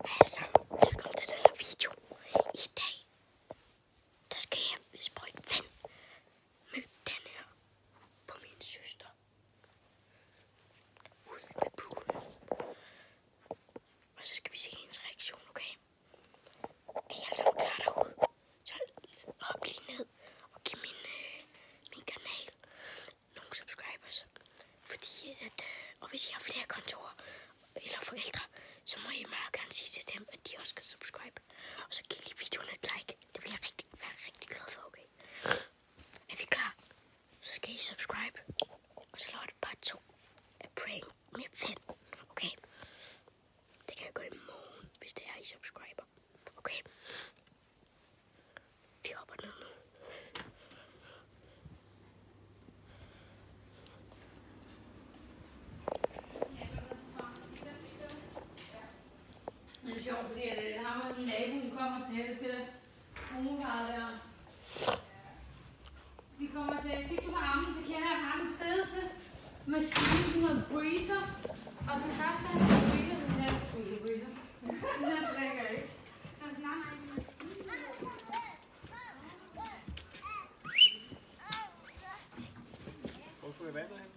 Alle sammen, velkommen til den her video. I dag, der skal jeg sprøjte vand med den her på min søster. Ude ved poolen. Og så skal vi se hendes reaktion, okay? Er I alle sammen klar derude? Så hop lige ned og giv min kanal nogle subscribers. Fordi at, og hvis I har flere kontorer eller forældre, så må I meget gerne sige til dem, at de også skal subscribe. Og så giv lige videoen et like. Det vil jeg være rigtig glad for, okay? Er vi klar? Så skal I subscribe. Og så laver det bare 2 af prank med vand. Okay? Det kan jeg gøre i morgen, hvis det er, I subscriber. Okay? Vi hopper ned nu. Det er sjovt, fordi ham og naboen kommer og siger det til os. Homoparet der. De kommer og siger, sig du på armen, så kender jeg bare den fedeste maskine, som hedder Breezer. Og som første han hedder Breezer, så siger jeg, Breezer. Det drikker jeg ikke. Så sådan, nej, Hvor skulle jeg vandet hen?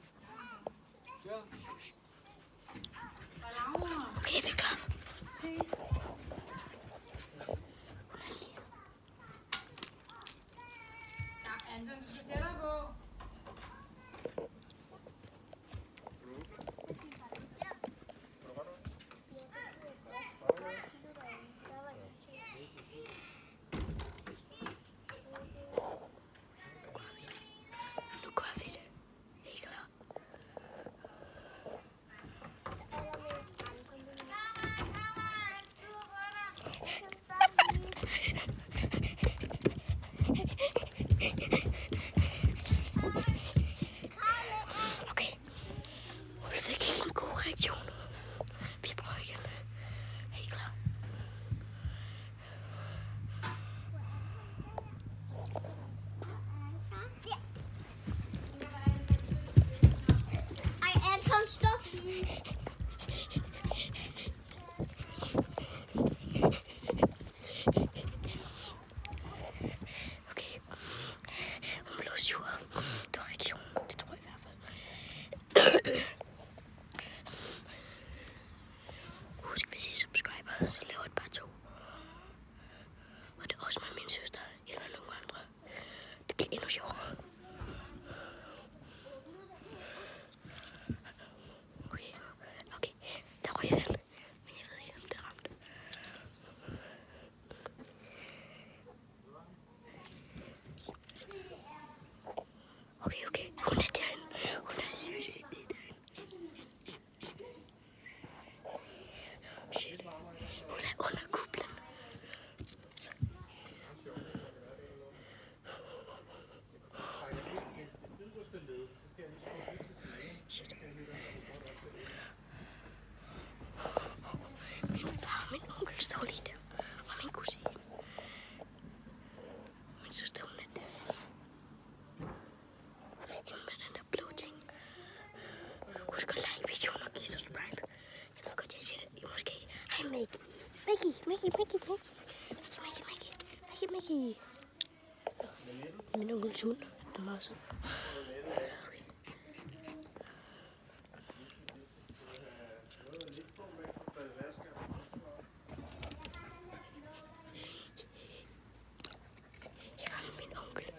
Ja. Okay, er vi klar? Ja, Anton, du skal tættere på. Nu gør vi det. Er I klar? Okay. Hun fik ikke en god reaktion. Vi prøver igen. Er I klar? Ej, Anton, stop! Okay. Hun blev sur. Det var reaktionen. Det tror jeg i hvert fald. Husk, hvis I subscriber, så laver det bare 2. Og det er også med min søster eller nogen andre. Det bliver endnu sjovere. Okay, der røg vand. Men jeg ved ikke, om det ramte. Okay. Hun er derinde. Hun er seriøst lige derinde. Shit. Hun er under kuplen. Shit. Min far og min onkel står lige der. Og min kusine. Min søster, hun er der. Hende med den der blå ting. Husk at like videoen og give subscribe. Jeg ved godt, jeg siger det. I måske. Hej Maggie. Maggie. Min onkels hund. Den var også. Jeg ramte min onkel.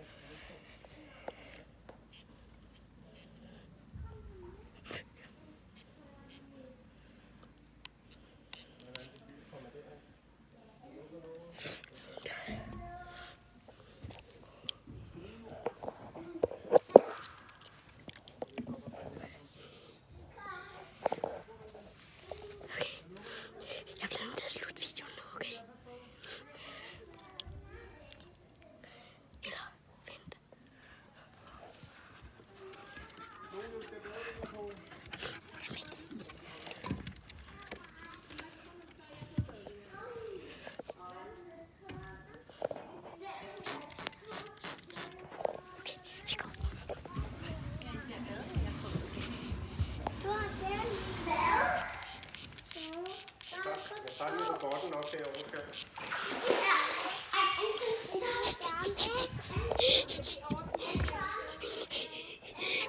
Bare lige robotten op derovre, skat.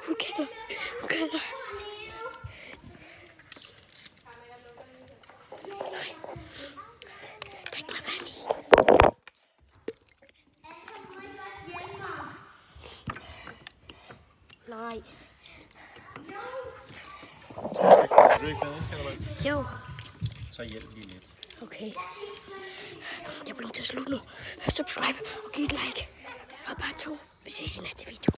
Hun kalder. Nej. Der er ikke mere vand i. Nej. Er du ikke bade, Skallermand? Jo. Så hjælp lige lidt. Okay. Jeg bliver nødt til at slutte nu. Subscribe og giv et like for part 2. Vi ses i næste video.